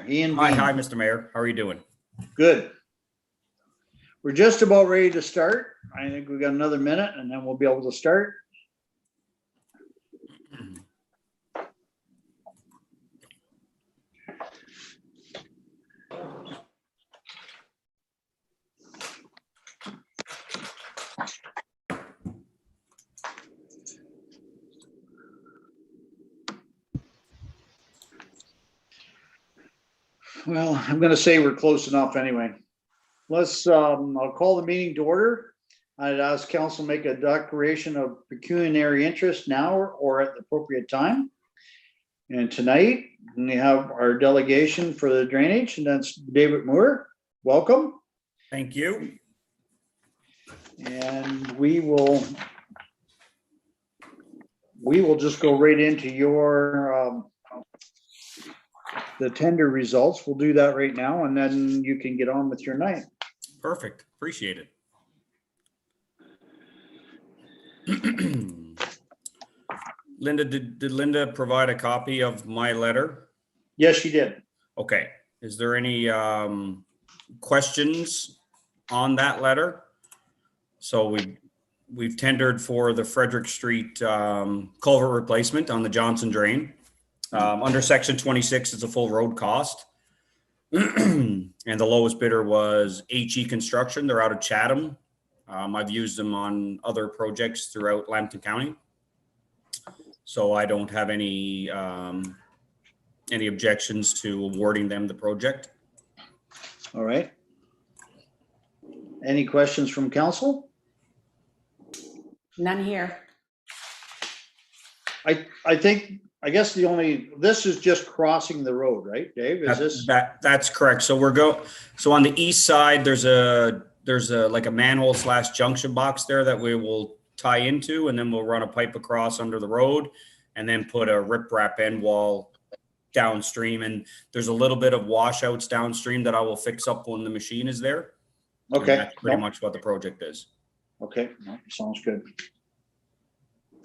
Ian Hi, Bean. Mr. Mayor. How are you doing? Good. We're just about ready to start. I think we got another minute and then we'll be able to start. Well, I'm going to say we're close enough anyway. I'll call the meeting to order. I'd ask council make a declaration of pecuniary interest now or at the appropriate time. And tonight we have our delegation for the drainage, and that's David Moore. Welcome. Thank you. And we will just go right into your the tender results. We'll do that right now, and then you can get on with your night. Perfect. Appreciate it. Linda, did Linda provide a copy of my letter? Yes, she did. Okay. Is there any questions on that letter? So we've tendered for the Frederick Street culvert replacement on the Johnson Drain. Under section 26, it's a full road cost. And the lowest bidder was HE Construction. They're out of Chatham. I've used them on other projects throughout Lambton County. So I don't have any objections to awarding them the project. All right. Any questions from council? None here. I guess this is just crossing the road, right, Dave? Is this? That's correct. So so on the east side, there's a like a manhole / junction box there that we will tie into, and then we'll run a pipe across under the road and then put a riprap end wall downstream. And there's a little bit of washouts downstream that I will fix up when the machine is there. Okay. And that's pretty much what the project is. Okay, no, sounds good.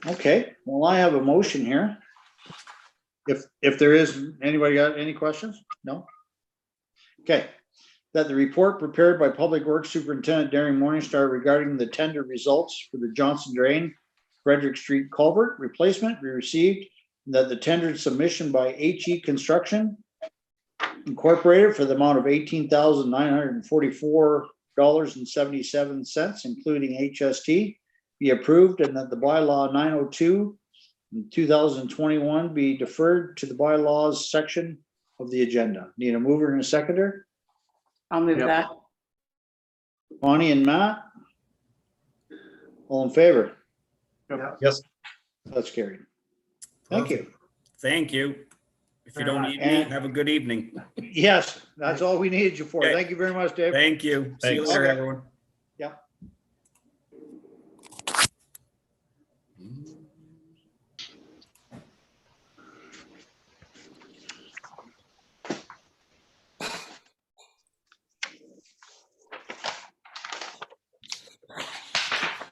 Okay, well, I have a motion here. If there is, anybody got any questions? No? Okay, that the report prepared by Public Works Superintendent Darren Morningstar regarding the tender results for the Johnson Drain Frederick Street culvert replacement be received, and that the tendered submission by HE Construction Incorporated for the amount of $18,944.77, including HST, be approved, and that the bylaw 902 in 2021 be deferred to the bylaws section of the agenda. Need a mover and a seconder? I'll move Yep. that. Bonnie and Matt? All in favor? Yes. That's carried. Thank you. Thank you. If you don't need me, And- have a good evening. Yes, that's all we needed you for. Okay. Thank you very much, Dave. Thank you. See you Thanks. later, Okay. everyone. Yeah.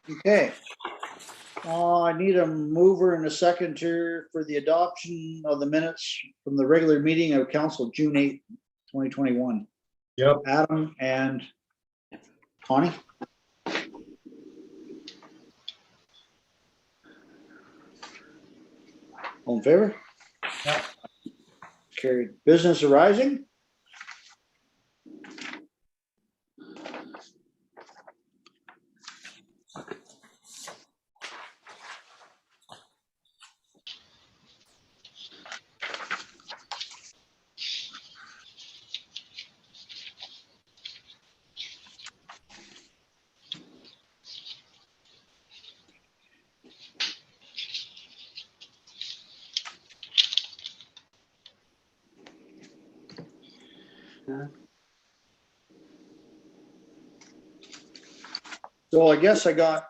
Okay. I need a mover and a seconder for the adoption of the minutes from the regular meeting of council, June 8th, 2021. Yep. Adam and Connie? All in favor? Yep. Carried. Business arising? So I guess I got,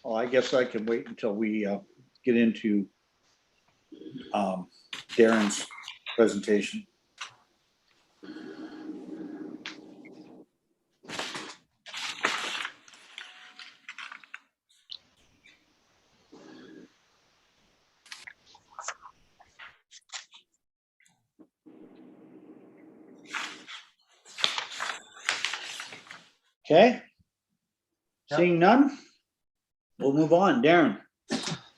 well, I guess I can wait until we get into Darren's presentation. Okay. Yep. Seeing none, we'll move on. Darren.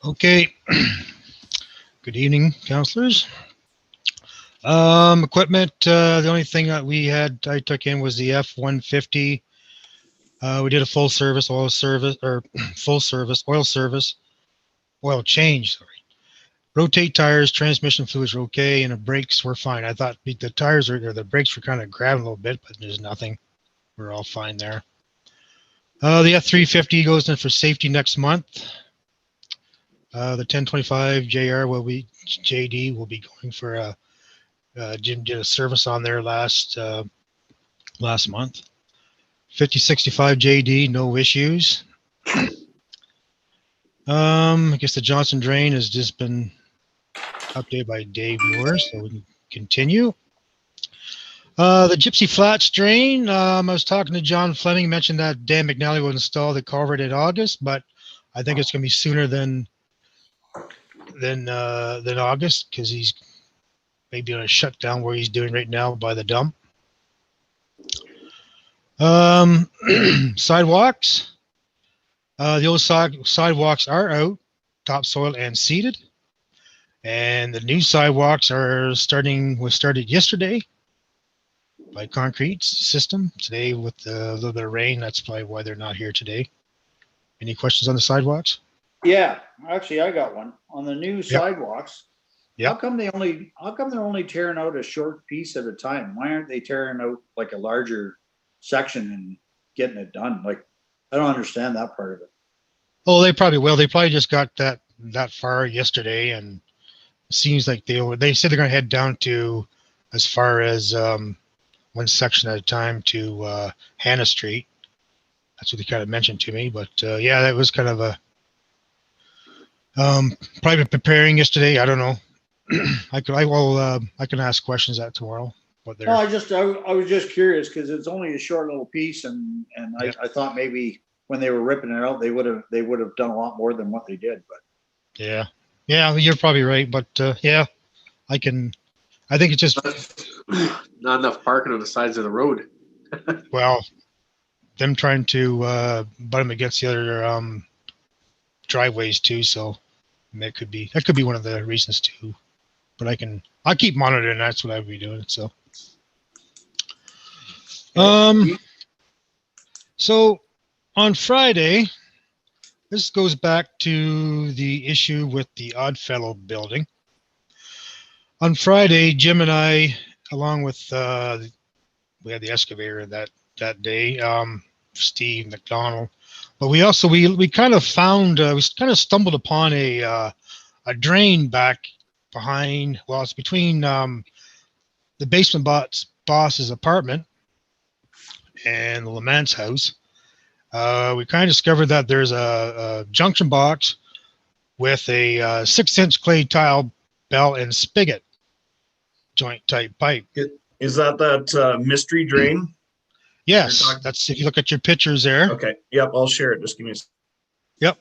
Okay. Good evening, counselors. Equipment, the only thing that I took in was the F-150. We did a full service oil service, or oil change, sorry. Rotate tires, transmission fluids were okay, and the brakes were fine. I thought the the brakes were kind of grabbing a little bit, but there's nothing. We're all fine there. The F-350 goes in for safety next month. The 1025 JD will be going for Jim did a service on there last month. 5065 JD, no issues. I guess the Johnson drain has just been updated by Dave Moore, so we can continue. The Gypsy Flats drain, I was talking to John Fleming, mentioned that Dan McNally will install the culvert in August, but I think it's going to be sooner than August, because he's maybe on a shutdown where he's doing right now by the dump. Sidewalks. The old sidewalks are out, topsoil and seeded. And the new sidewalks was started yesterday by concrete system. Today with a little bit of rain, that's probably why they're not here today. Any questions on the sidewalks? Yeah, actually, I got one on the new sidewalks. Yep. How come they're only tearing out a short piece at a time? Why aren't they tearing out like a larger section and getting it done? Like, I don't understand that part of it. Oh, they probably will. They probably just got that far yesterday, and it seems like they said they're going to head down to as far as one section at a time to Hannah Street. That's what they kind of mentioned to me. But yeah, that was kind of a probably preparing yesterday. I don't know. I can ask questions that tomorrow. No, I was just curious because it's only a short little piece, and Yep. I thought maybe when they were ripping it out, they would have done a lot more than what they did. But yeah, you're probably right. But yeah, I think it's just Not enough parking on the sides of the road. well, them trying to butt them against the other driveways too. So that could be one of the reasons too. But I'll keep monitoring. That's what I'll be doing. So, so on Friday, this goes back to the issue with the Oddfellow building. On Friday, Jim and I, along with we had the excavator that day, Steve McDonald, but we also we kind of found we kind of stumbled upon a drain back behind. Well, it's between the basement boss's apartment and the Lamant's house. We kind of discovered that there's a junction box with a 6-inch clay tile bell and spigot joint type pipe. Is that mystery drain? Yes, that's if you look at your pictures there. Okay. Yep. I'll share it. Just give me a second. Yep.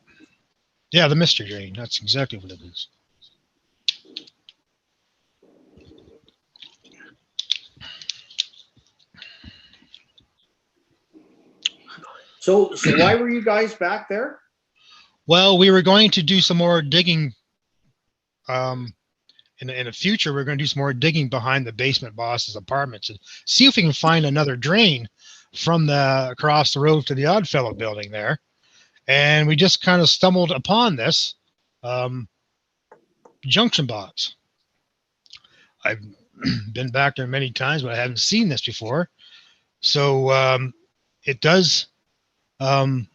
Yeah, the mystery drain. That's exactly what it is. so why were you guys back there? Well, we were going to do some more digging. In the future, we're going to do some more digging behind the basement boss's apartments and see if we can find another drain from across the road to the Oddfellow building there. And we just kind of stumbled upon this junction box. I've been back there many times, but I haven't seen this before. So it does line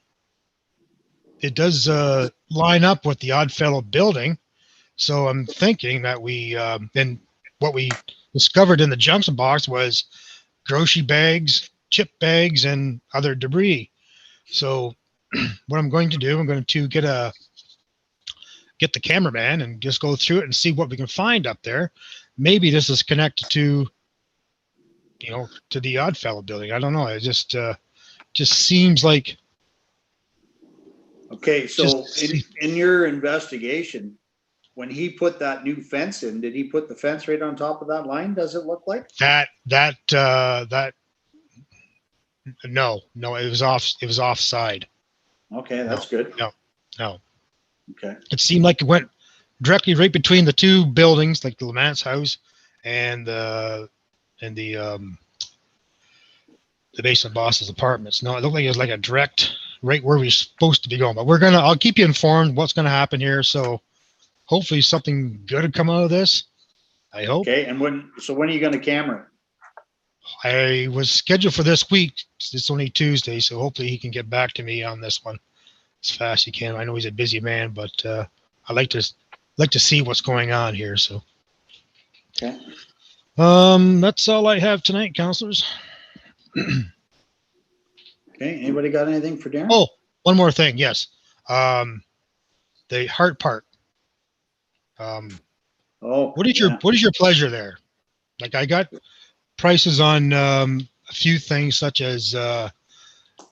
up with the Oddfellow building. So I'm thinking that then what we discovered in the junction box was grocery bags, chip bags, and other debris. So what I'm going to do, I'm going to get the cameraman and just go through it and see what we can find up there. Maybe this is connected to the Oddfellow building. I don't know. It just seems like. Okay, so in your investigation, when he put that new fence in, did he put the fence right on top of that line? Does it look like that No, it was offside. Okay, that's good. No, Okay, it seemed like it went directly right between the two buildings, like the Lamant's house and the basement boss's apartments. No, it looked like it was like a direct right where we're supposed to be going. But I'll keep you informed what's gonna happen here. So hopefully something good will come out of this. I hope. okay, and when are you gonna camera I was scheduled for this week. It's only Tuesday, so hopefully he can get back to me on this one as fast as he can. I know he's a busy man, but I like to see what's going on here. So, it? Okay, that's all I have tonight, counselors. okay, anybody got anything for Darren? Oh, one more thing. Yes, the Hart Park. Oh, What is yeah. your pleasure there? Like I got prices on a few things, such as I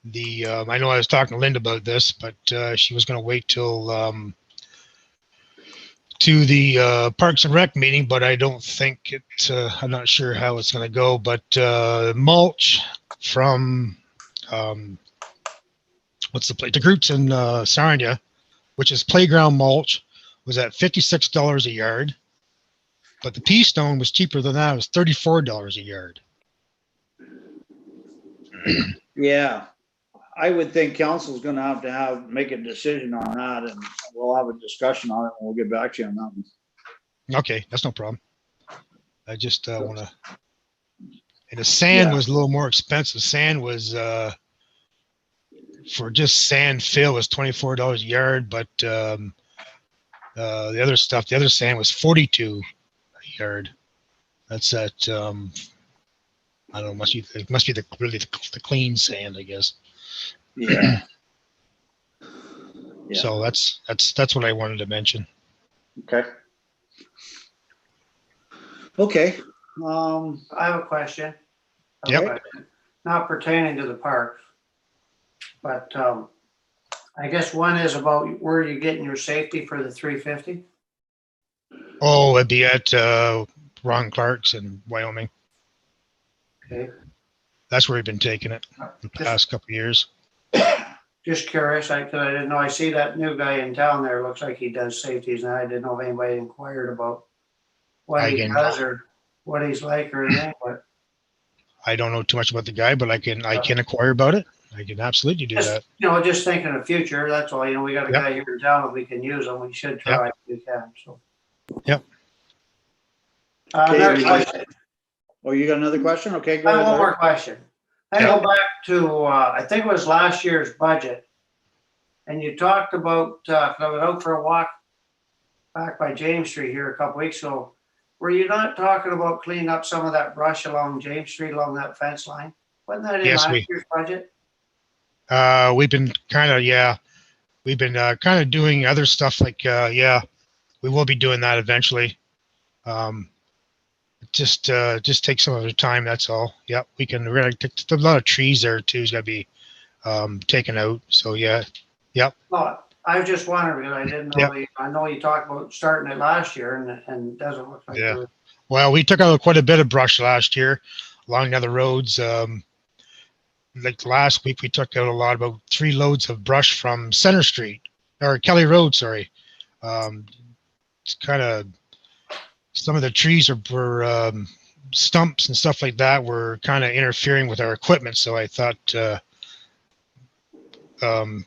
know I was talking to Linda about this, but she was going to wait till to the Parks and Rec meeting, but I don't think it. I'm not sure how it's going to go. But mulch from what's the place? The Groots in Sarnia, which is playground mulch, was at $56 a yard. But the pea stone was cheaper than that. It was $34 a yard. Yeah, I would think council's gonna have to make a decision on that, and we'll have a discussion on it, and we'll get back to you on that one. Okay, that's no problem. I just want to. And the sand Yeah. was a little more expensive. Sand was for just sand fill was $24 a yard, but the other stuff, the other sand was $42 a yard. That's at I don't know. It must be the clean sand, I guess. Yeah. Yeah. So that's what I wanted to mention. Okay. Okay, I have a question. Yep. Not pertaining to the parks, but I guess one is about where you're getting your safety for the 350. Oh, it'd be at Ron Clark's in Wyoming. Okay. That's where we've been taking it the past couple of years. Just curious, I didn't know. I see that new guy in town there. Looks like he does safeties, and I didn't know if anybody inquired about what he does or what he's like or anything. But I don't know too much about the guy, but I can inquire about it. I can absolutely do that. just thinking of the future. That's all. We got a guy here in town. If we can use him, we should try if we can. So. Yep. Another question. Oh, you got another question? Okay, go I have ahead. one more question. I go back to, I think it was last year's budget. And you talked about, I was out for a walk back by James Street here a couple weeks ago. Were you not talking about cleaning up some of that brush along James Street, along that fence line? Wasn't that in last year's budget? We've been kind of doing other stuff like, we will be doing that eventually. Just take some of the time. That's all. Yep. We're going to take a lot of trees there too. It's got to be taken out. So yeah. Yep. No, I was just wondering because I didn't know. I know you talked about starting it last year and it doesn't look like it. Well, we took out quite a bit of brush last year along the other roads. Like last week, we took out about 3 loads of brush from Center Street or Kelly Road. Sorry. It's kind of, some of the trees were stumps and stuff like that were kind of interfering with our equipment. So I thought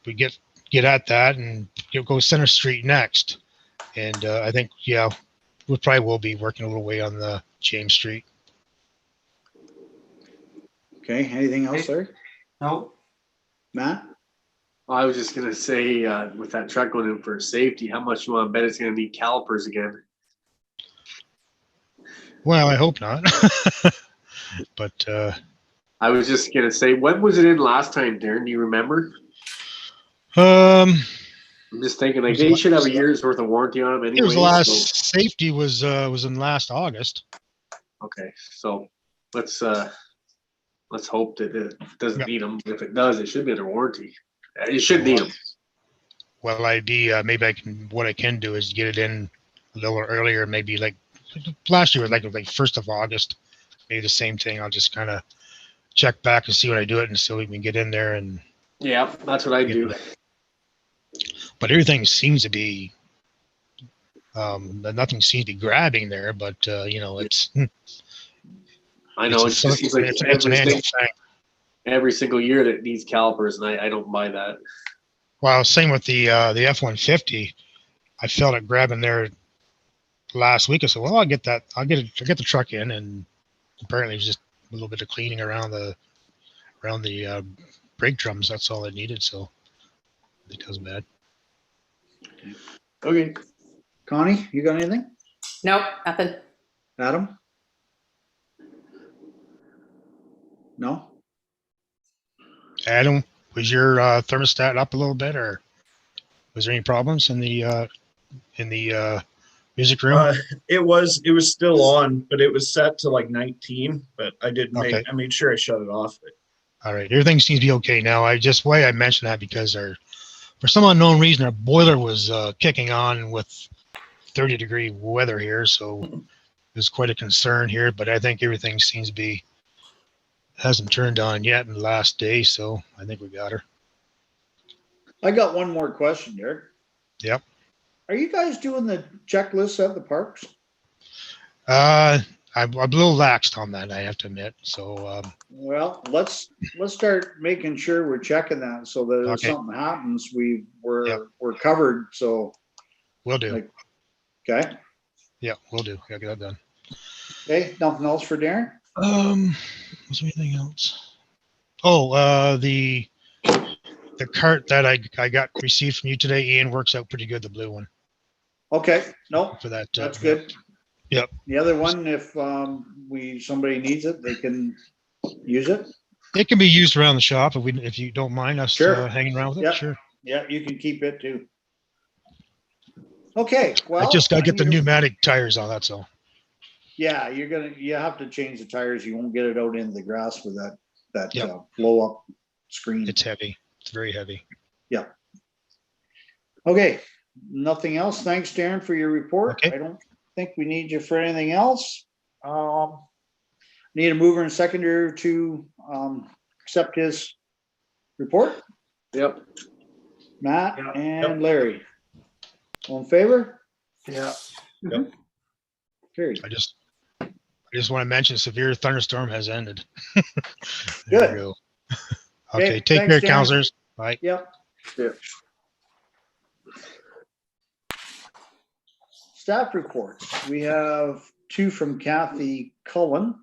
we get at that and go Center Street next. And I think, we probably will be working a little way on the James Street. Okay, anything else there? No. Matt? I was just gonna say, with that truck going in for safety, how much you want to bet it's gonna need calipers again? Well, I hope not. But I was just gonna say, when was it in last time, Darren? Do you remember? um, I'm just thinking, like, they should have a year's worth of warranty on them anyway. it was the last safety was in last August. Okay, so let's hope that it doesn't need them. If it does, it should be under warranty. It should need them. Well, I'd be what I can do is get it in a little earlier, maybe like last year was like 1st of August, maybe the same thing. I'll just kind of check back and see what I do it and so we can get in there and, Yeah, that's what I do. but everything seems to be, nothing seems to be grabbing there, but, it's, I know, it it's just seems like it's an annual thing. every single year that needs calipers, and I don't buy that. Well, same with the F-150. I felt it grabbing there last week. I said, well, I'll get I'll get the truck in, and apparently it was just a little bit of cleaning around the brake drums. That's all it needed. So it does bad. Okay. Connie, you got anything? Nope, nothing. Adam? No? Adam, was your thermostat up a little bit, or was there any problems in the music room? It was still on, but it was set to like 19, but I Okay. made sure I shut it off. All right, everything seems to be okay now. Why I mentioned that because for some unknown reason, our boiler was kicking on with 30-degree weather here, so it was quite a concern here. But I think everything seems to be hasn't turned on yet in the last day, so I think we got her. I got one more question, Derek. Yep. Are you guys doing the checklists at the parks? I'm a little laxed on that, I have to admit. So Well, let's start making sure we're checking that so that if Okay. something happens, we're Yep. covered. So, we'll do. Like- okay. Yeah, we'll do. I'll get that done. Okay. Nothing else for Darren? Was there anything else? Oh, the cart that I got received from you today, Ian, works out pretty good. The blue one Okay. No, for that. that's good. Yep. The other one, if somebody needs it, they can use it. It can be used around the shop if you don't mind us Sure. hanging around with it. Yep. Sure. Yeah, you can keep it too. Okay. Well, I just got to get the need to- pneumatic tires on. That's all. Yeah, you have to change the tires. You won't get it out into the grass with that Yep. blow up screen. It's heavy. It's very heavy. Okay, nothing else. Thanks, Darren, for your report. Okay. I don't think we need you for anything else. Need a mover and seconder to accept his report. Yep. Matt Yeah. and Larry. All in favor? Yeah. Carried. I just want to mention severe thunderstorm has ended. Good. There we go. Okay. Okay, Take thanks, care, Dan. counselors. Bye. Yep. Yep. Staff reports. We have two from Kathy Cullen.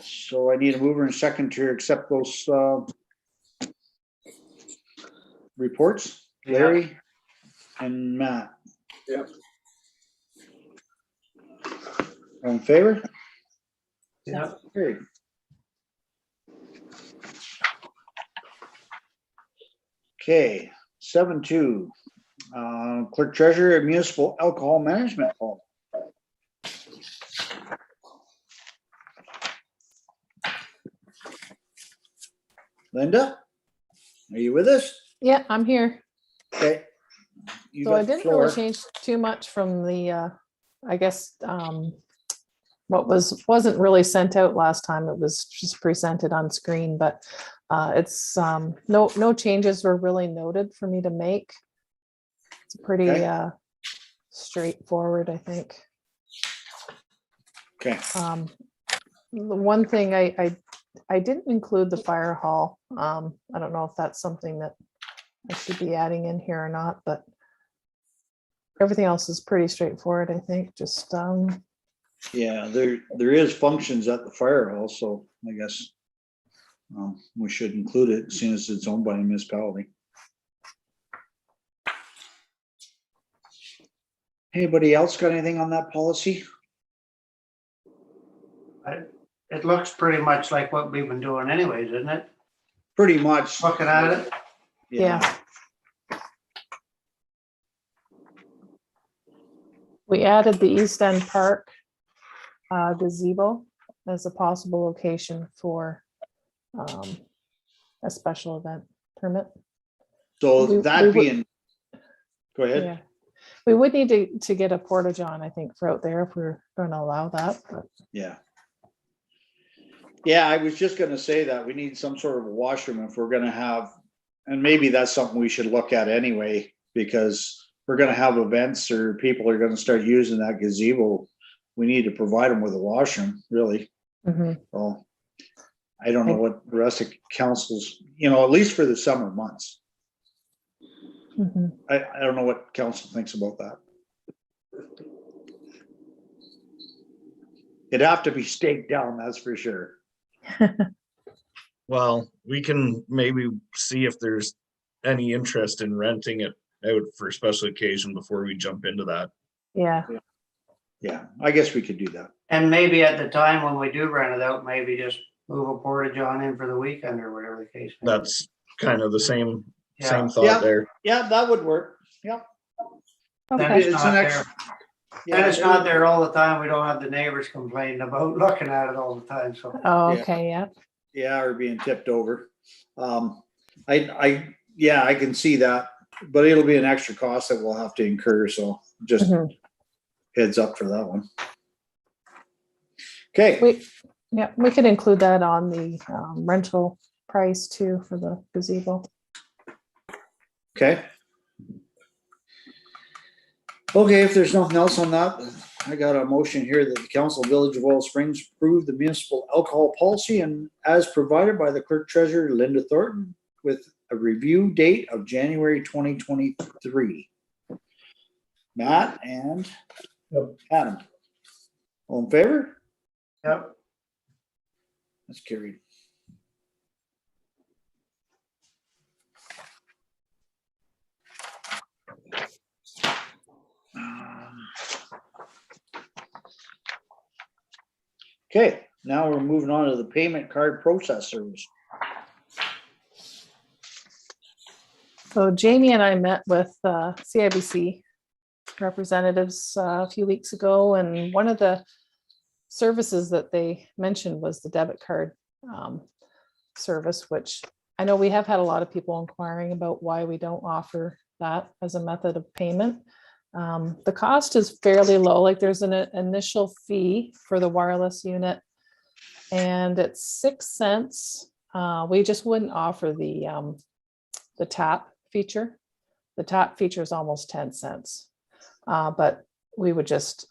So I need a mover and second to accept those reports. Yeah. Larry and Matt. Yep. All in favor? Yeah. Carried. Okay, 7.2, clerk treasurer municipal alcohol management policy. Linda, are you with us? Yeah, I'm here. Okay. You So I got the didn't really floor. change too much from the, I guess, what wasn't really sent out last time. It was just presented on screen, but it's no changes were really noted for me to make. It's pretty Okay. straightforward, I think. Okay, The one thing I didn't include the fire hall. I don't know if that's something that I should be adding in here or not, but everything else is pretty straightforward, I think. Just yeah, there is functions at the fire hall, so I guess we should include it as soon as it's owned by a municipality. Anybody else got anything on that policy? It looks pretty much like what we've been doing anyways, isn't it? Pretty much. Looking at it. yeah. We added the East End Park gazebo as a possible location for a special event permit. So We that would- being, go ahead. Yeah. We would need to get a porta john, I think, for out there if we're going to allow that. But Yeah. Yeah, I was just gonna say that we need some sort of a washroom if we're gonna have, and maybe that's something we should look at anyway, because we're gonna have events or people are gonna start using that gazebo. We need to provide them with a washroom, really. Mhm. Well, I don't know what the rest of councils, at least for the summer months. Mhm. I don't know what council thinks about that. It'd have to be staked down, that's for sure. Well, we can maybe see if there's any interest in renting it out for a special occasion before we jump into that. Yeah. Yeah, I guess we could do that. And maybe at the time when we do rent it out, maybe just move a porta john in for the weekend or whatever the case. may be. That's kind of the same Yeah. thought Yeah. there. Yeah, that would work. Yeah. Then Okay. it's It's not an extra. there. And it's not there all the time. We don't have the neighbors complaining about looking at it all the time, so. Oh, Yeah. okay. Yeah. Yeah, or being tipped over. I can see that, but it'll be an extra cost that we'll have to incur, so just Mhm. heads up for that one. Okay, We could include that on the rental price too for the gazebo. okay. Okay, if there's nothing else on that, I got a motion here that the council Village of Oil Springs approve the municipal alcohol policy and as provided by the clerk treasurer Linda Thornton with a review date of January 2023. Matt and Adam. All in favor? Yep. That's carried. Okay, now we're moving on to the payment card processors. So Jamie and I met with CIBC representatives a few weeks ago, and one of the services that they mentioned was the debit card service, which I know we have had a lot of people inquiring about why we don't offer that as a method of payment. The cost is fairly low, like there's an initial fee for the wireless unit and it's 6 cents. We just wouldn't offer the tap feature. The tap feature is almost 10 cents. But we would just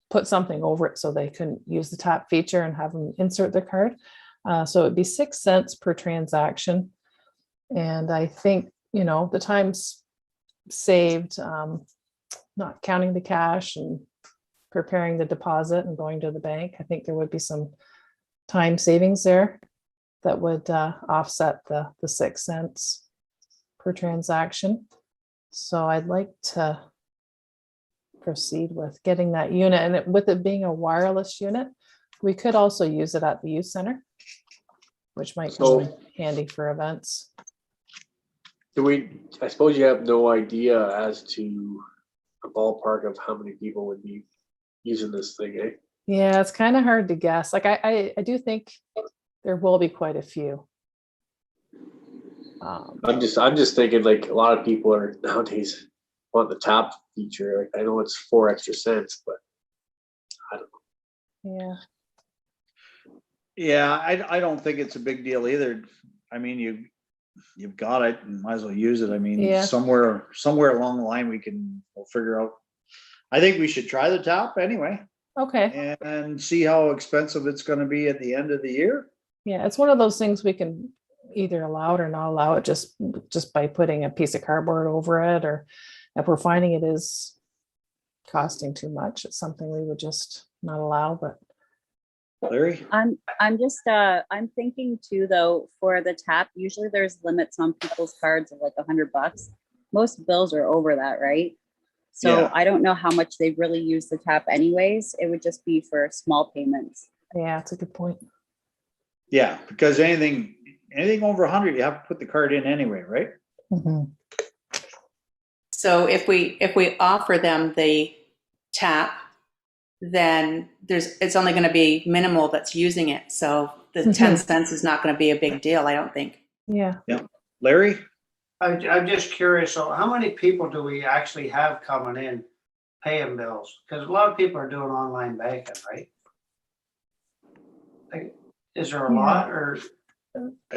put something over it so they couldn't use the tap feature and have them insert their card. So it'd be 6 cents per transaction. And I think, the time's saved, not counting the cash and preparing the deposit and going to the bank. I think there would be some time savings there that would offset the 6 cents per transaction. So I'd like to proceed with getting that unit, and with it being a wireless unit, we could also use it at the youth center, which might come in handy for events. I suppose you have no idea as to a ballpark of how many people would be using this thing, eh? Yeah, it's kind of hard to guess. Like I do think there will be quite a few. I'm just thinking like a lot of people are nowadays want the tap feature. Like I know it's 4 extra cents, but I don't know. Yeah. Yeah, I don't think it's a big deal either. I mean, you've got it and might as well use it. I mean, Yeah. somewhere along the line we'll figure out. I think we should try the tap anyway Okay. and see how expensive it's gonna be at the end of the year. Yeah, it's one of those things we can either allow it or not allow it just by putting a piece of cardboard over it, or if we're finding it is costing too much, it's something we would just not allow. But Larry? I'm just I'm thinking too though, for the tap, usually there's limits on people's cards of like $100. Most bills are over that, right? So Yeah. I don't know how much they really use the tap anyways. It would just be for small payments. yeah, it's a good point. Yeah, because anything over 100, you have to put the card in anyway, right? Mhm. So if we offer them the tap, then it's only going to be minimal that's using it. So the 10 cents is not going to be a big deal, I don't think. Yeah. Larry? I'm just curious, so how many people do we actually have coming in paying bills? Because a lot of people are doing online banking, right? Like, is there a Yeah. lot or?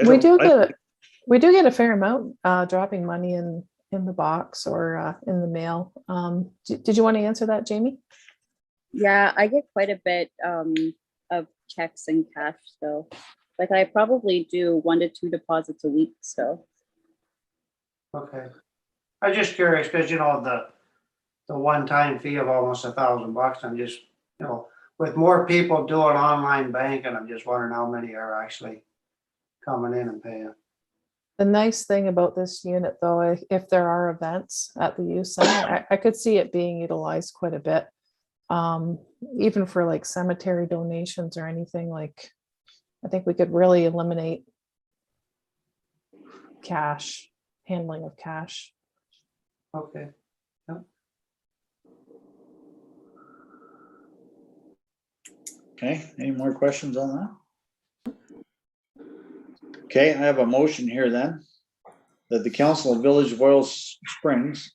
We do get a fair amount dropping money in the box or in the mail. Did you want to answer that, Jamie? Yeah, I get quite a bit of checks and cash still. Like I probably do 1 to 2 deposits a week still. Okay. I'm just curious because, the one-time fee of almost $1,000, I'm just, with more people doing online banking, I'm just wondering how many are actually coming in and paying. The nice thing about this unit, though, if there are events at the youth center, I could see it being utilized quite a bit. Even for like cemetery donations or anything, like, I think we could really eliminate handling of cash. Okay. Okay, any more questions on that? Okay, I have a motion here then, that the Council of Village of Oil Springs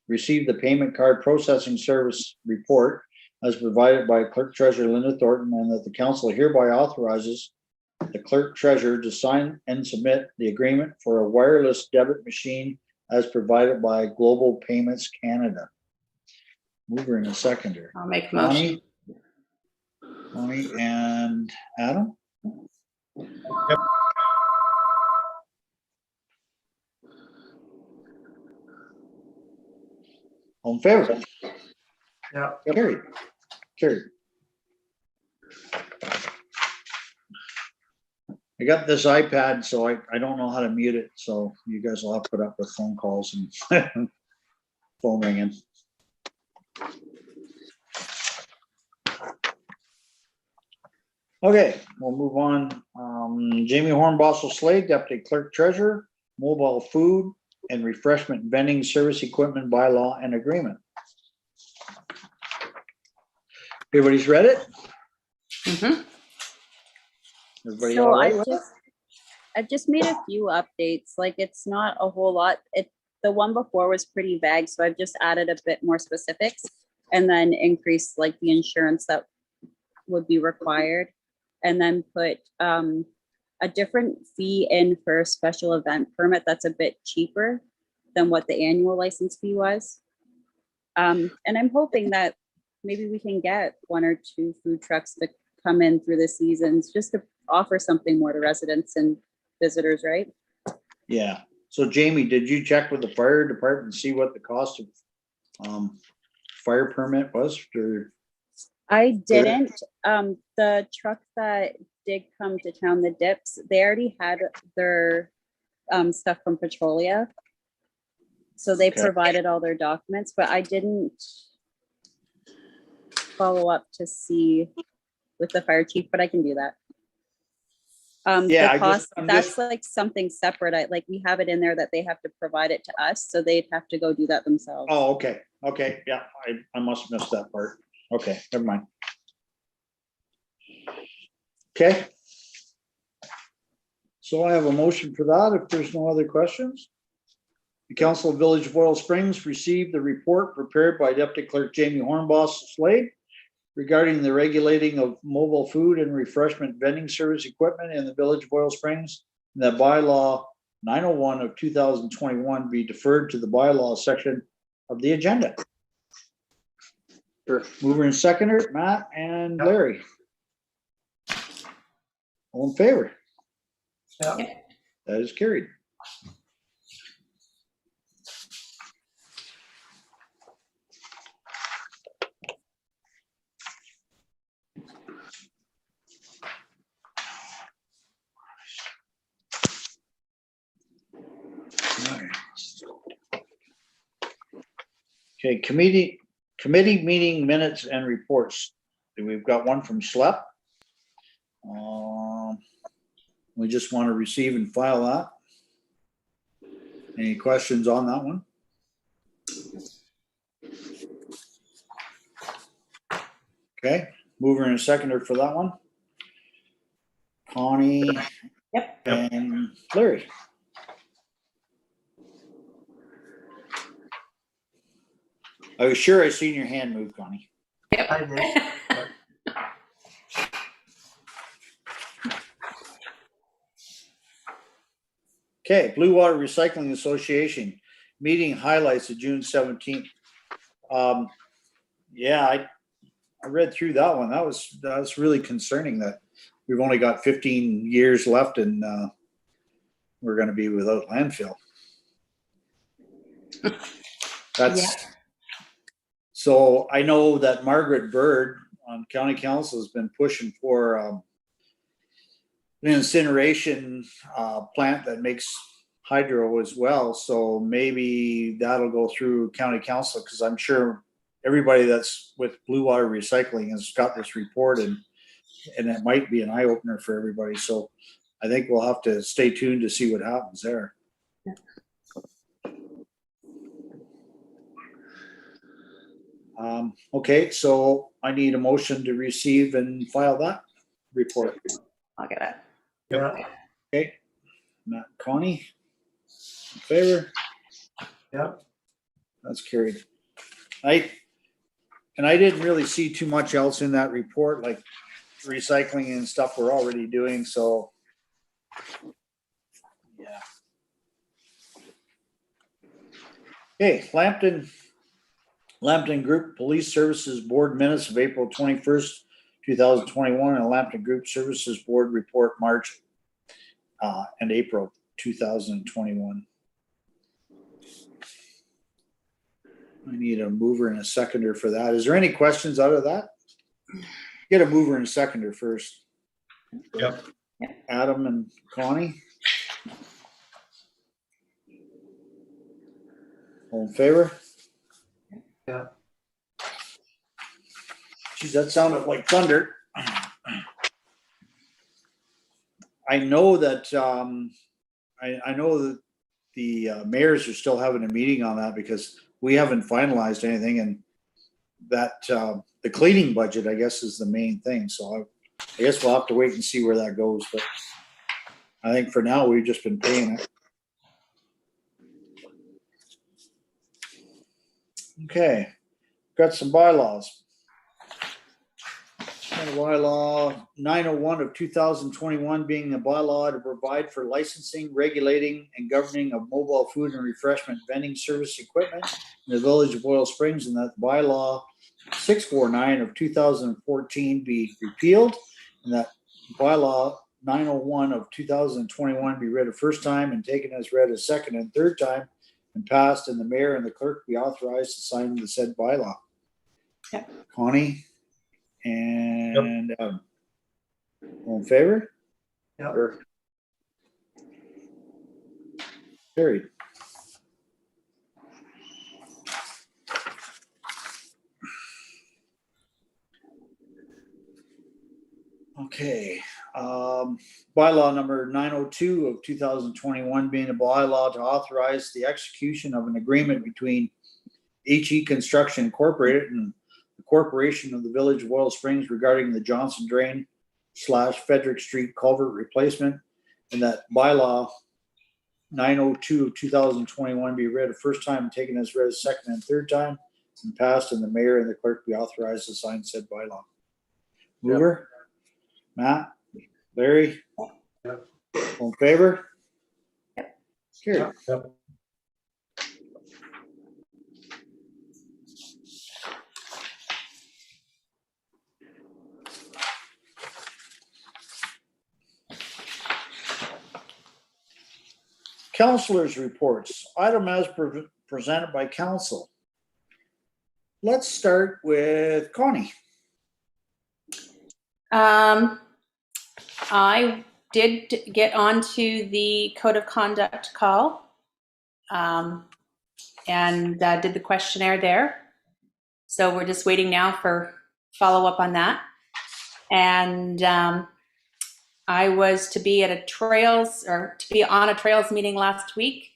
receive the payment card processing service report as provided by Clerk Treasurer Linda Thornton, and that the council hereby authorizes the Clerk Treasurer to sign and submit the agreement for a wireless debit machine as provided by Global Payments Canada. Mover and a seconder. I'll make a motion. Connie and Adam? All in favor? Yeah. Carried. I got this iPad, so I don't know how to mute it, so you guys will have to put up with phone calls and phone ringing. Okay, we'll move on. Jamie Hornbostel Slade, Deputy Clerk Treasurer, Mobile Food and Refreshment Vending Service Equipment Bylaw and Agreement. Everybody's read it? Mhm. Everybody So all right with it? I've just made a few updates. Like it's not a whole lot. The one before was pretty vague, so I've just added a bit more specifics and then increased like the insurance that would be required, and then put a different fee in for a special event permit that's a bit cheaper than what the annual license fee was. And I'm hoping that maybe we can get 1 or 2 food trucks to come in through the seasons just to offer something more to residents and visitors, right? Yeah. So Jamie, did you check with the fire department and see what the cost of fire permit was for? I didn't. The truck that did come to town, the Dips, they already had their stuff from Petrolia. So they Okay. provided all their documents, but I didn't follow up to see with the fire chief, but I can do that. Yeah, The cost, I'm that's just- like something separate. We have it in there that they have to provide it to us, so they'd have to go do that themselves. Oh, okay. Okay. Yeah, I must have missed that part. Okay, never mind. Okay. So I have a motion for that if there's no other questions. The Council of Village of Oil Springs received the report prepared by Deputy Clerk Jamie Hornbostel Slade regarding the regulating of mobile food and refreshment vending service equipment in the Village of Oil Springs. And that bylaw 901 of 2021 be deferred to the bylaw section of the agenda. Sure. Mover and seconder, Matt and Larry. All in favor? Yeah. That is carried. Okay, committee meeting minutes and reports. We've got one from Schlep. We just want to receive and file that. Any questions on that one? Okay, mover and a seconder for that one. Connie Yep. and Larry. I was sure I seen your hand move, Connie. I did. Okay, Blue Water Recycling Association meeting highlights of June 17th. Yeah, I read through that one. That was really concerning that we've only got 15 years left and we're going to be without landfill. That's so I know that Margaret Bird on County Council has been pushing for an incineration plant that makes hydro as well. So maybe that'll go through County Council because I'm sure everybody that's with Blue Water Recycling has got this report and it might be an eye opener for everybody. So I think we'll have to stay tuned to see what happens there. Okay, so I need a motion to receive and file that report. I'll get it. Yeah, Okay, Matt, Connie, in favor? yeah. That's carried. I didn't really see too much else in that report, like recycling and stuff we're already doing, so. Yeah. Okay, Lambton Group Police Services Board Minutes of April 21st, 2021, and Lambton Group Services Board Report March and April 2021. I need a mover and a seconder for that. Is there any questions out of that? Get a mover and a seconder first. Yep. Adam and Connie. All in favor? Yeah. Geez, that sounded like thunder. I know that I know that the mayors are still having a meeting on that because we haven't finalized anything, and that the cleaning budget, I guess, is the main thing. So I guess we'll have to wait and see where that goes. But I think for now we've just been paying it. Okay, got some bylaws. Bylaw 901 of 2021 being the bylaw to provide for licensing, regulating, and governing of mobile food and refreshment vending service equipment in the village of Boyle Springs, and that bylaw 649 of 2014 be repealed, and that bylaw 901 of 2021 be read a first time and taken as read a second and third time and passed, and the mayor and the clerk be authorized to sign the said bylaw. Yep. Connie and all in favor? Yeah. Sure. Carried. Okay, bylaw number 902 of 2021 being a bylaw to authorize the execution of an agreement between HE Construction Incorporated and the Corporation of the Village of Boyle Springs regarding the Johnson Drain / Frederick Street culvert replacement, and that bylaw 902 of 2021 be read a first time and taken as read a second and third time and passed, and the mayor and the clerk be authorized to sign said bylaw. Mover? Matt? Larry? Yep. All in favor? Yep. Carried. Yep. Councilors' reports, item as presented by council. Let's start with Connie. I did get onto the code of conduct call and did the questionnaire there. So we're just waiting now for follow-up on that. And I was to be at a trails or to be on a trails meeting last week,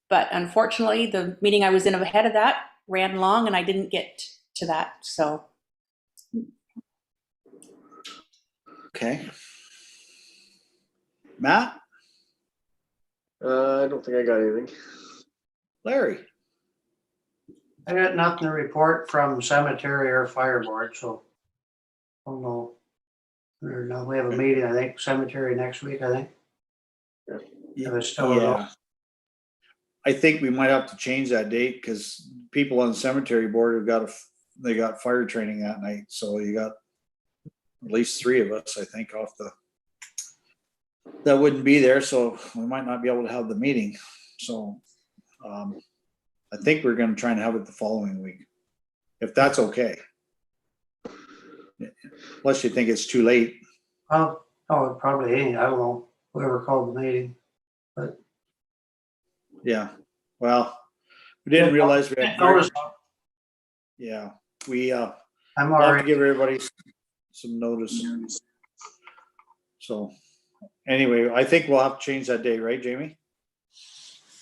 but unfortunately the meeting I was in ahead of that ran long and I didn't get to that. So. Okay. Matt? I don't think I got anything. Larry? I got nothing to report from cemetery or fire board, so. I don't know. Or no, we have a meeting, I think, cemetery next week, I think. If it's still Yeah. I think we might have to change that date because people on the cemetery board have they got fire training that night. So you got at least 3 of us, I think, that wouldn't be there. So we might not be able to have the meeting. So I think we're going to try and have it the following week, if that's okay. Unless you think it's too late. Oh, it probably ain't, I don't know, whoever called the meeting. Yeah. Well, we didn't realize we had. Notice, Yeah, we I'm we'll have to already, give everybody some notice. So anyway, I think we'll have to change that day, right, Jamie?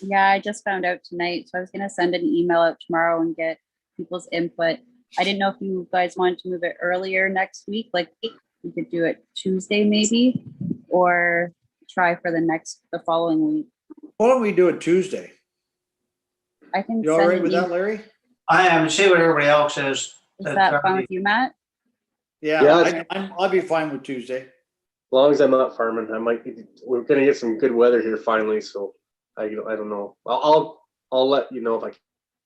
Yeah, I just found out tonight, so I was gonna send an email out tomorrow and get people's input. I didn't know if you guys wanted to move it earlier next week, like we could do it Tuesday maybe, or try for the following week. Why don't we do it Tuesday? I can You all send right an with that, email. Larry? I am, see what everybody else is. Is That's that fine already- with you, Matt? Yeah, Yeah. I'll be fine with Tuesday. As long as I'm not farming, we're gonna get some good weather here finally, so I don't know. I'll let you know if I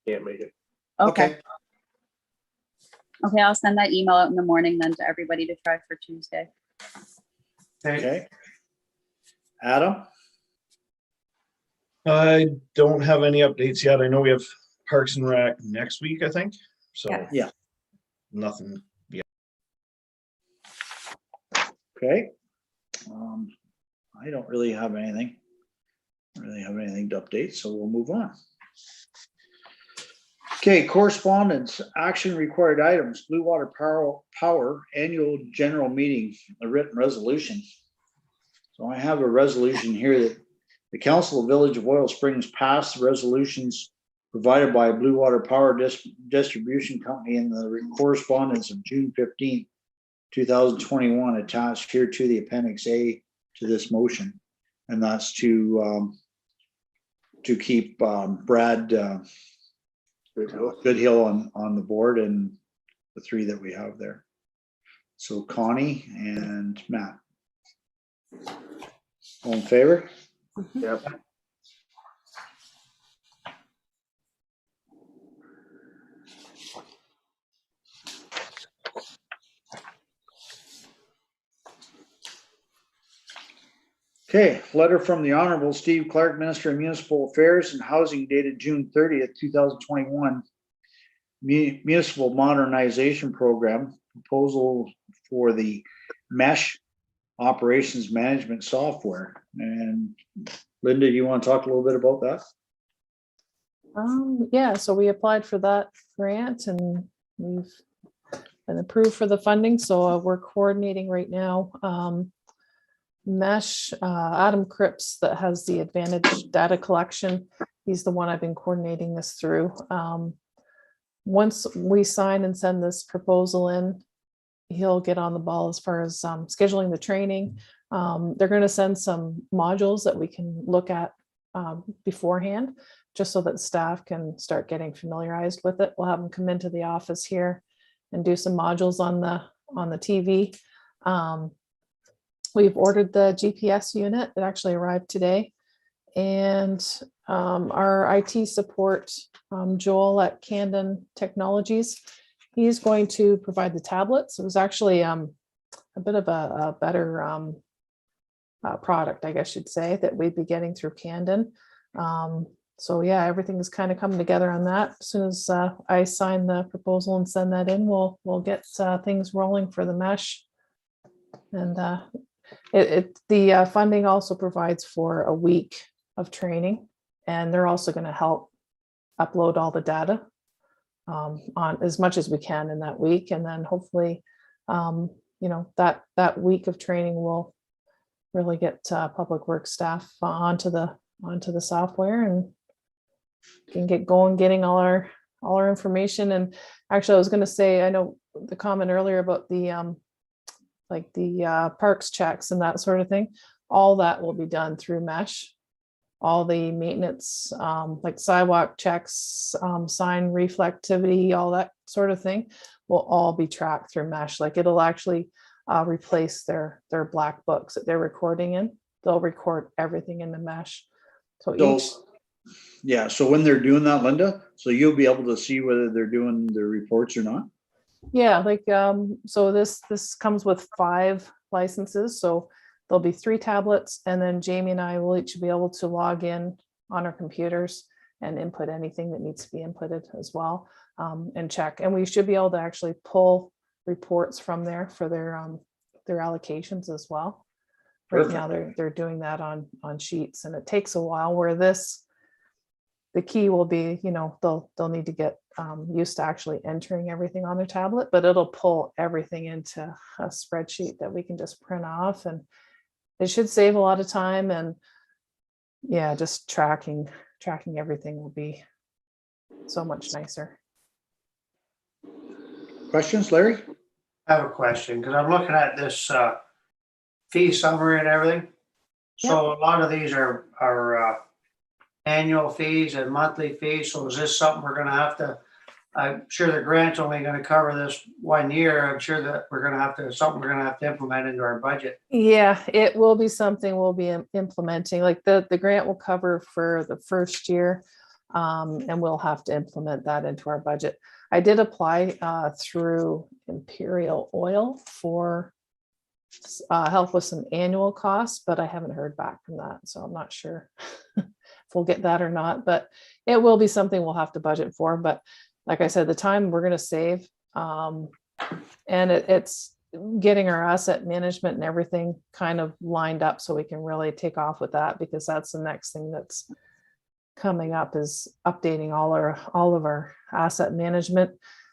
can't make it. Okay. Okay, I'll send that email out in the morning then to everybody to try for Tuesday. Okay. Adam? I don't have any updates yet. I know we have Parks and Rec next week, I think. So Yeah. Yeah. nothing. Okay. I don't really have anything. To update, so we'll move on. Okay, correspondence, action required items, Blue Water Power Annual General Meeting, a written resolution. So I have a resolution here that the Council of Village of Oil Springs passed resolutions provided by Blue Water Power Distribution Company in the correspondence of June 15th, 2021, attached here to the Appendix A to this motion. And that's to keep Brad Goodhill on the board and the 3 that we have there. So Connie and Matt. All in favor? Yep. Okay, letter from the Honorable Steve Clark, Minister of Municipal Affairs and Housing, dated June 30th, 2021. Municipal Modernization Program proposal for the mesh operations management software. And Linda, you want to talk a little bit about that? Yeah, so we applied for that grant and we've been approved for the funding, so we're coordinating right now. Mesh, Adam Cripps, that has the Advantage data collection, he's the one I've been coordinating this through. Once we sign and send this proposal in, he'll get on the ball as far as scheduling the training. They're going to send some modules that we can look at beforehand, just so that staff can start getting familiarized with it. We'll have them come into the office here and do some modules on the TV. We've ordered the GPS unit. It actually arrived today. And our IT support, Joel at Candon Technologies, he's going to provide the tablets. It was actually a bit of a better product, I guess you'd say, that we'd be getting through Candon. So yeah, everything is kind of coming together on that. As soon as I sign the proposal and send that in, we'll get things rolling for the mesh. And the funding also provides for a week of training, and they're also going to help upload all the data on as much as we can in that week. And then hopefully, that week of training will really get public works staff onto the software and can get going, getting all our information. And actually, I was going to say, I know the comment earlier about the parks checks and that sort of thing. All that will be done through Mesh. all the maintenance, like sidewalk checks, sign reflectivity, all that sort of thing will all be tracked through Mesh. Like it'll actually replace their black books that they're recording in. They'll record everything in the Mesh. So each, So, yeah, so when they're doing that, Linda, so you'll be able to see whether they're doing the reports or not? yeah, like, so this comes with 5 licenses. So there'll be 3 tablets, and then Jamie and I will each be able to log in on our computers and input anything that needs to be inputted as well, and check. And we should be able to actually pull reports from there for their allocations as well. Right now, they're doing that on sheets, and it takes a while. Where this, the key will be, you know, they'll need to get used to actually entering everything on their tablet, but it'll pull everything into a spreadsheet that we can just print off, and it should save a lot of time. And yeah, just tracking everything will be so much nicer. Questions, Larry? I have a question, because I'm looking at this fee summary and everything. So a lot of these are annual fees and monthly fees. So is this something we're gonna have to, I'm sure the grant's only gonna cover this 1 year. I'm sure that we're gonna have to, something we're gonna have to implement into our budget. Yeah, it will be something we'll be implementing. Like the grant will cover for the first year, and we'll have to implement that into our budget. I did apply through Imperial Oil for help with some annual costs, but I haven't heard back from that, so I'm not sure if we'll get that or not. But it will be something we'll have to budget for. But like I said, the time we're going to save, and it's getting our asset management and everything kind of lined up so we can really take off with that, because that's the next thing that's coming up, is updating all of our asset management.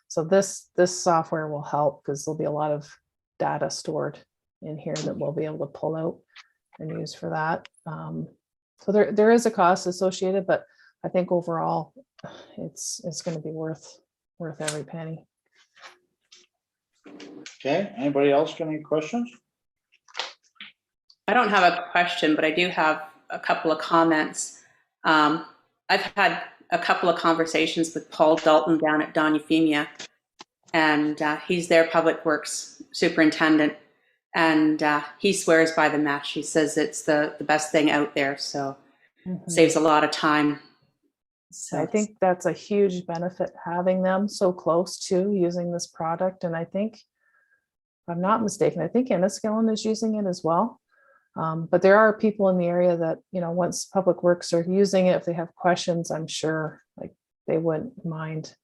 So this software will help, because there'll be a lot of data stored in here that we'll be able to pull out and use for that. So there is a cost associated, but I think overall it's going to be worth every penny. Okay, anybody else got any questions? I don't have a question, but I do have a couple of comments. I've had a couple of conversations with Paul Dalton down at Don Euphemia, and he's their public works superintendent, and he swears by the Mesh. He says it's the best thing out there, so saves a lot of time. So I think that's a huge benefit, having them so close to using this product. And I think, if I'm not mistaken, I think Enniskillen is using it as well. But there are people in the area that, you know, once Public Works are using it, if they have questions, I'm sure like they wouldn't mind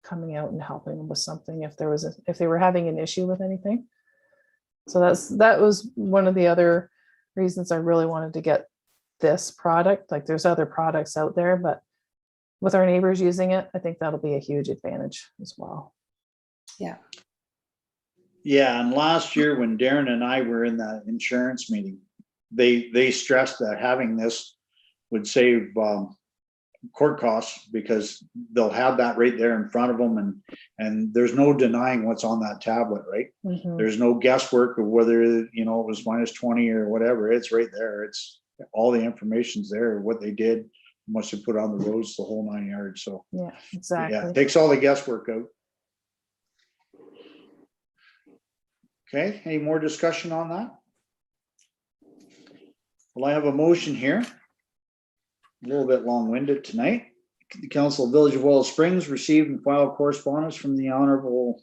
coming out and helping them with something if they were having an issue with anything. So that was one of the other reasons I really wanted to get this product. Like there's other products out there, but with our neighbors using it, I think that'll be a huge advantage as well. yeah. Yeah, and last year when Darren and I were in that insurance meeting, they stressed that having this would save court costs, because they'll have that right there in front of them, and there's no denying what's on that tablet, right? Mhm. There's no guesswork of whether, you know, it was -20 or whatever. It's right there. It's all the information's there, what they did, how much they put on the roads, the whole 9 yards. So Yeah, yeah, exactly. it takes all the guesswork out. Okay, any more discussion on that? Well, I have a motion here. A little bit long-winded tonight. The Council of Village of Willow Springs received and filed correspondence from the Honorable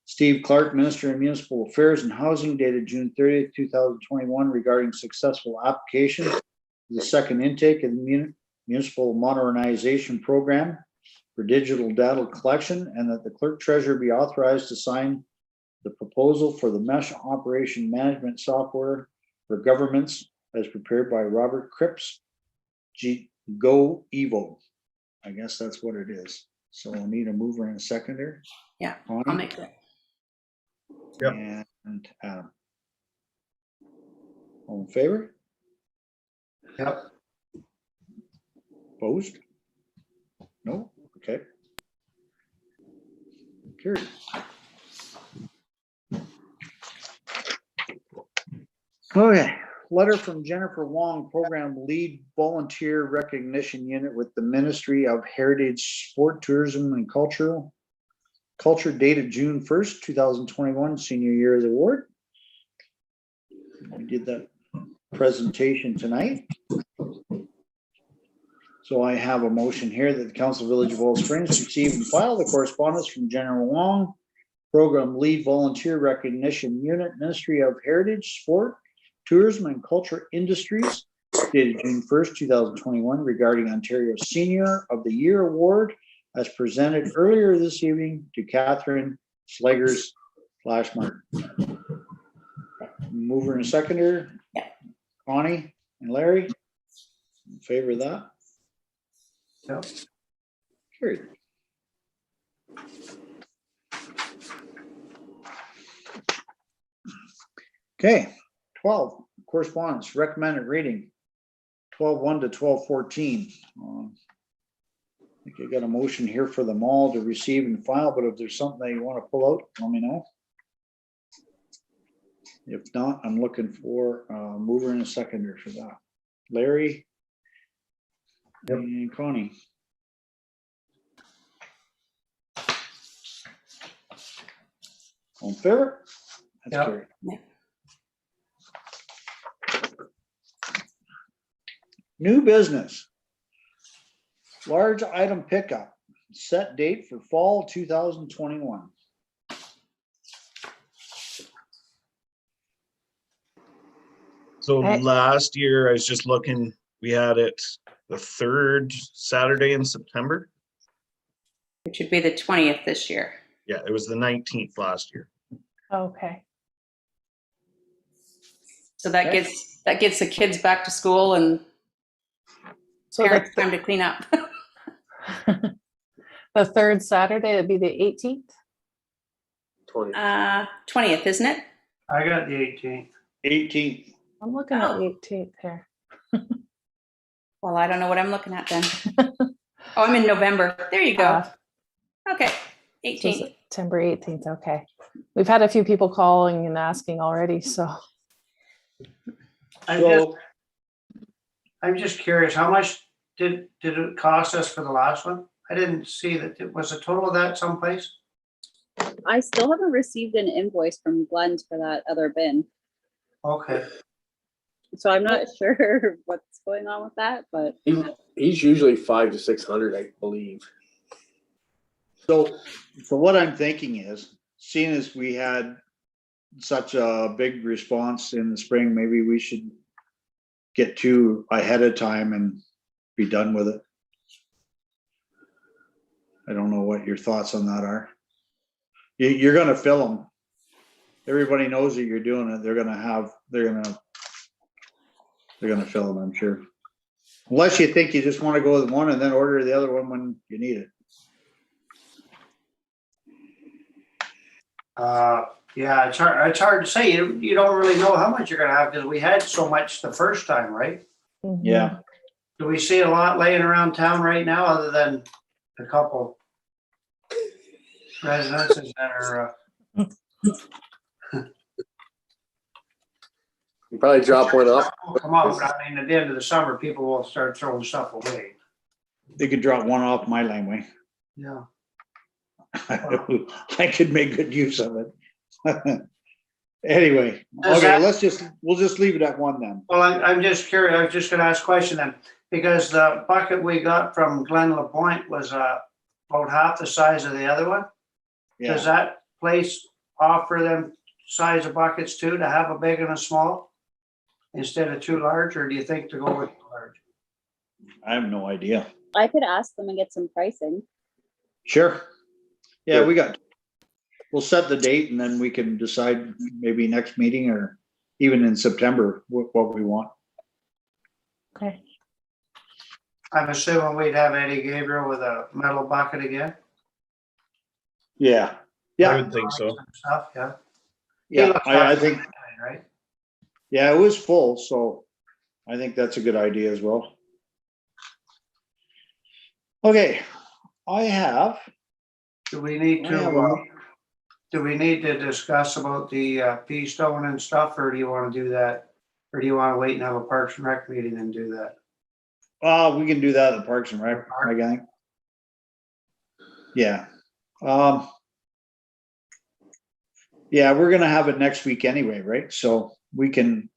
Steve Clark, Minister of Municipal Affairs and Housing, dated June 30th, 2021, regarding successful application for the second intake of the Municipal Modernization Program for digital data collection, and that the clerk treasurer be authorized to sign the proposal for the Mesh Operation Management Software for Governments as prepared by Robert Cripps, Go Evo. I guess that's what it is. So we'll need a mover and a seconder. Yeah, Connie I'll make it. Yep. and Adam. All in favor? Yep. Opposed? No? Okay. Carried. Okay, letter from Jennifer Wong, Program Lead Volunteer Recognition Unit with the Ministry of Heritage, Sport, Tourism and Culture dated June 1st, 2021, Senior Year of the Award. We did that presentation tonight. So I have a motion here that the Council Village of Oil Springs receive and file the correspondence from General Wong, Program Lead Volunteer Recognition Unit, Ministry of Heritage, Sport, Tourism and Culture Industries, dated June 1st, 2021, regarding Ontario Senior of the Year Award, as presented earlier this evening to Catherine Slegers Flashmark. Mover and seconder. Yeah. Connie and Larry, in favor of that? Yep. Carried. Okay, 12, correspondence, recommended reading, 12:1 to 12:14. I think I got a motion here for them all to receive and file, but if there's something that you want to pull out, let me know. If not, I'm looking for a mover and a seconder for that. Larry and Connie. All in favor? That's Yep. carried. Yeah. New business. Large item pickup, set date for fall 2021. So Hey. last year, I was just looking, we had it the third Saturday in September. Which would be the 20th this year. Yeah, it was the 19th last year. Okay. So that Okay. gets the kids back to school and So parents time to clean up. the third Saturday, it'd be the 18th. 20. 20th, isn't it? I got the 18th. 18th. I'm looking at Oh. the 18th here. Well, I don't know what I'm looking at then. Oh, I'm in November. There you go. Uh, Okay, so 18th. September 18th. Okay. We've had a few people calling and asking already. So I'm just curious, how much did it cost us for the last one? I didn't see that. It was a total of that someplace? I still haven't received an invoice from Glenn's for that other bin. Okay. So I'm not sure what's going on with that, but He's usually 500 to 600, I believe. So what I'm thinking is, seeing as we had such a big response in the spring, maybe we should get two ahead of time and be done with it. I don't know what your thoughts on that are. You're gonna fill them. Everybody knows that you're doing it. They're gonna fill them, I'm sure. Unless you think you just want to go with one and then order the other one when you need it. Yeah, it's hard to say. You don't really know how much you're gonna have because we had so much the first time, right? mhm. Yeah. Do we see a lot laying around town right now other than a couple residences that are, You probably drop one up. come out? I mean, at the end of the summer, people will start throwing stuff away. They could drop one off my laneway. Yeah. I could make good use of it. Anyway, Does okay, that- we'll just leave it at one then. Well, I'm just curious. I was just gonna ask a question then, because the bucket we got from Glen LaPointe was about half the size of the other one. Does Yeah, that place offer them size of buckets too, to have a big and a small? Instead of too large, or do you think to go with large? I have no idea. I could ask them and get some pricing. Sure. Yeah, we'll set the date and then we can decide maybe next meeting or even in September what we want. Okay. I'm assuming we'd have Eddie Gabriel with a metal bucket again. Yeah, I yeah, would think so. Stuff, yeah. He yeah, looks I like think, a guy, right? yeah, it was full, so I think that's a good idea as well. Okay, I have, Do we need I have to, a- do we need to discuss about the P stone and stuff, or do you want to do that Or do you want to wait and have a Parks and Rec meeting and do that? We can do that at Parks and Rec, I think. Yeah. Yeah, we're gonna have it next week anyway, right? So we can,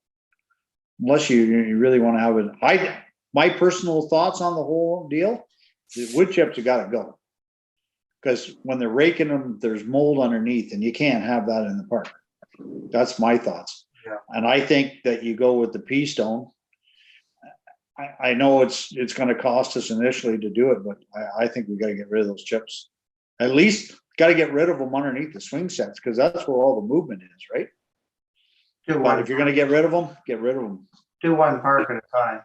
unless you really want to have it, my personal thoughts on the whole deal, the wood chips have gotta go. Because when they're raking them, there's mold underneath and you can't have that in the park. That's my thoughts. Yeah. And I think that you go with the pea stone. I know it's gonna cost us initially to do it, but I think we gotta get rid of those chips. At least gotta get rid of them underneath the swing sets, because that's where all the movement is, right? Do But one, if you're gonna get rid of them, get rid of them. do one park at a time.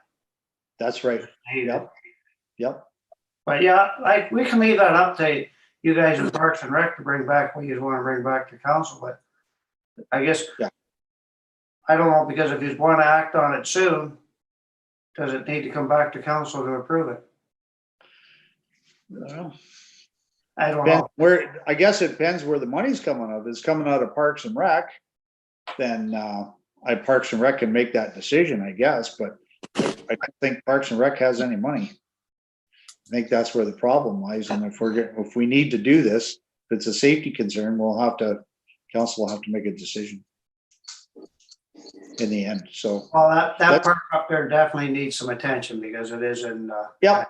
That's right. Need it. Yep. But yeah, like, we can leave that up to you guys in Parks and Rec to bring back what you want to bring back to council, but I guess. Yeah. I don't know, because if you want to act on it soon, does it need to come back to council to approve it? Well, I don't know. I guess it depends where the money's coming out. If it's coming out of Parks and Rec, then Parks and Rec can make that decision, I guess, but I don't think Parks and Rec has any money. I think that's where the problem lies, and if we need to do this, if it's a safety concern, council will have to make a decision in the end, so. Well, that park up there definitely needs some attention because it is in, Yeah,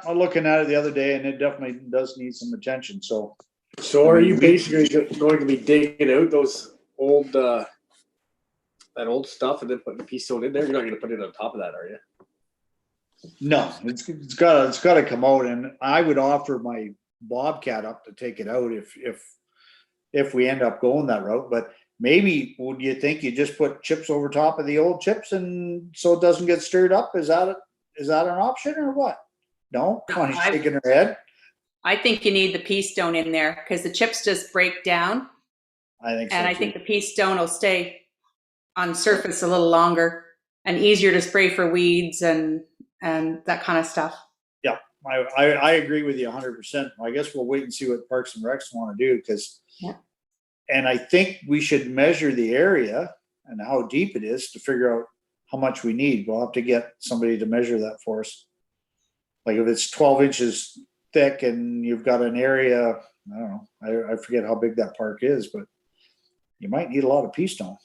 I'm looking at it the other day and it definitely does need some attention, so. So are you basically going to be digging out those old, that old stuff and then putting the pea stone in there? You're not gonna put it on top of that, are you? No, it's gotta come out, and I would offer my Bobcat up to take it out if we end up going that route, but maybe, would you think you just put chips over top of the old chips and so it doesn't get stirred up? Is that an option or what? No? Connie's shaking her head. I think you need the pea stone in there because the chips just break down. I think so. And I too. think the pea stone will stay on surface a little longer and easier to spray for weeds and that kind of stuff. Yeah, I agree with you 100%. I guess we'll wait and see what Parks and Recs want to do, because, and I think we should measure the area and how deep it is to figure out how much we need. We'll have to get somebody to measure that for us. Like if it's 12 inches thick and you've got an area, I don't know, I forget how big that park is, but you might need a lot of pea stone.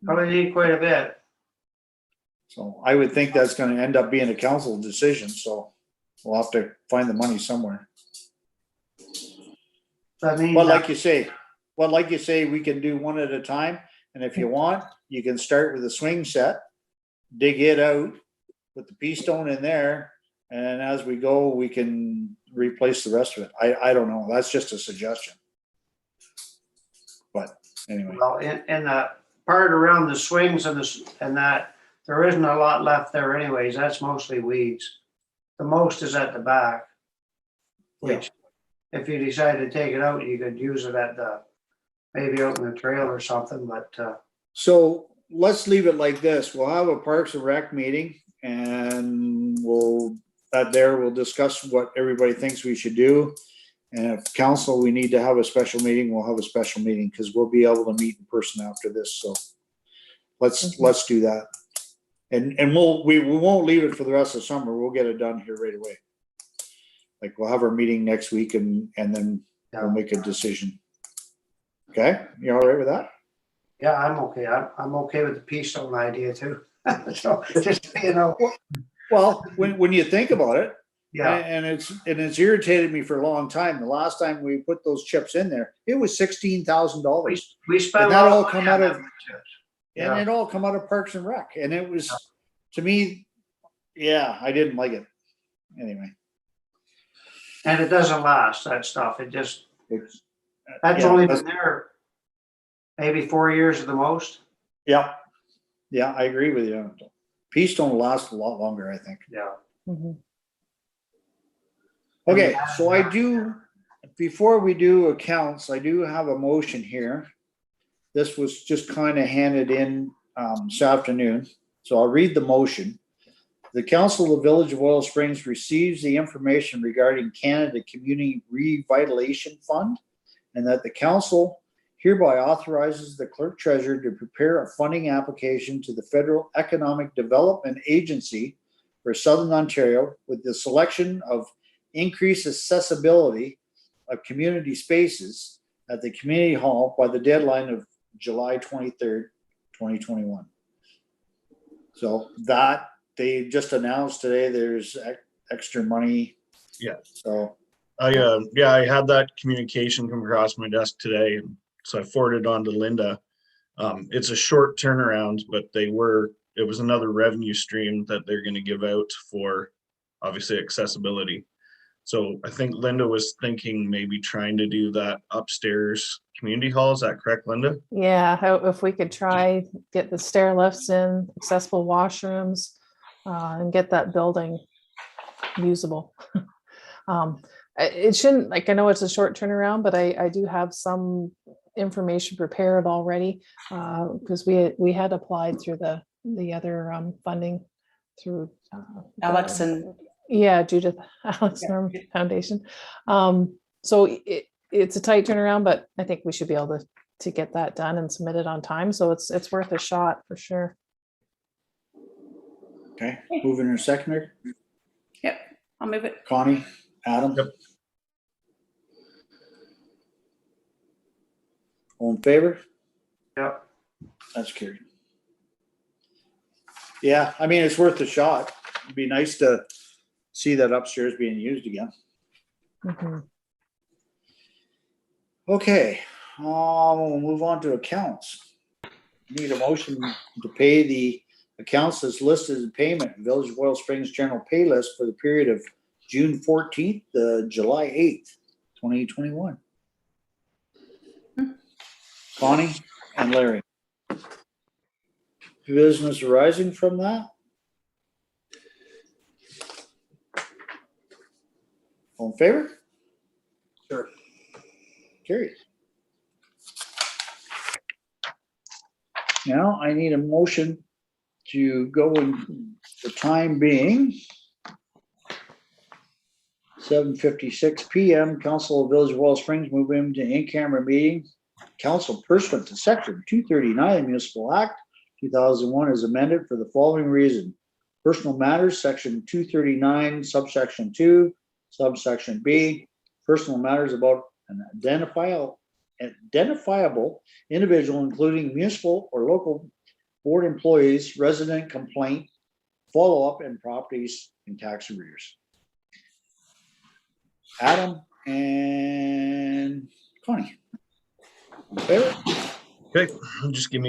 probably need quite a bit. So I would think that's gonna end up being a council decision, so we'll have to find the money somewhere. I mean, But like you say, we can do one at a time, and if you want, you can start with a swing set, dig it out, put the pea stone in there, and as we go, we can replace the rest of it. I don't know, that's just a suggestion. But anyway, well, in the part around the swings and that, there isn't a lot left there anyways. That's mostly weeds. The most is at the back. Which, if you decide to take it out, you could use it at maybe out in the trail or something, but, so let's leave it like this. We'll have a Parks and Rec meeting, and we'll discuss what everybody thinks we should do. And if council, we need to have a special meeting, we'll have a special meeting, because we'll be able to meet in person after this, so let's do that. And we won't leave it for the rest of summer, we'll get it done here right away. Like, we'll have our meeting next week and then we'll make a decision. Okay, you all right with that? yeah, I'm okay. I'm okay with the pea stone idea too. So just, you know, Well, when you think about it, yeah, and it's irritated me for a long time. The last time we put those chips in there, it was $16,000. we spent And a that lot all of come money out on of- that chips. And Yeah. it all come out of Parks and Rec. And it was, to me, yeah, I didn't like it. Anyway. And it doesn't last, that stuff. It just, It's, that's yeah, only that's- been there maybe 4 years at the most. Yeah, I agree with you. Pea stone will last a lot longer, I think. Yeah. Mhm. Okay, so before we do accounts, I do have a motion here. This was just kind of handed in this afternoon, so I'll read the motion. The Council of the Village of Oil Springs receives the information regarding Canada Community Revitalization Fund, and that the council hereby authorizes the clerk treasurer to prepare a funding application to the Federal Economic Development Agency for Southern Ontario with the selection of increased accessibility of community spaces at the community hall by the deadline of July 23rd, 2021. So that they just announced today, there's extra money. Yeah. So I had that communication come across my desk today, and so I forwarded on to Linda. It's a short turnaround, but it was another revenue stream that they're going to give out for obviously accessibility. So I think Linda was thinking maybe trying to do that upstairs community hall. Is that correct, Linda? Yeah, if we could try, get the stair lifts in, accessible washrooms, and get that building usable. It shouldn't, like, I know it's a short turnaround, but I do have some information prepared already, because we had applied through the other funding through Alex and yeah, Judith Alex Norm Foundation. So it's a tight turnaround, but I think we should be able to get that done and submit it on time. So it's worth a shot for sure. okay, moving in seconder. yep, I'll move it. Connie, Adam. Yep. All in favor? Yep. That's carried. Yeah, I mean, it's worth a shot. It'd be nice to see that upstairs being used again. Mhm. Okay, we'll move on to accounts. Need a motion to pay the accounts as listed in payment, Village of Oil Springs general pay list for the period of June 14th to July 8th, 2021. Connie and Larry. Business arising from that? All in favor? Sure. Carried. Now I need a motion to go in the time being 7:56 PM, Council of Village of Oil Springs move into in-camera meeting. Council pursuant to section 239 Municipal Act 2001 is amended for the following reason. Personal matters, section 239, subsection 2, subsection B. Personal matters about an identifiable individual, including municipal or local board employees, resident complaint, follow-up, and properties and tax arrears. Adam and Connie. In favor? Okay, just give me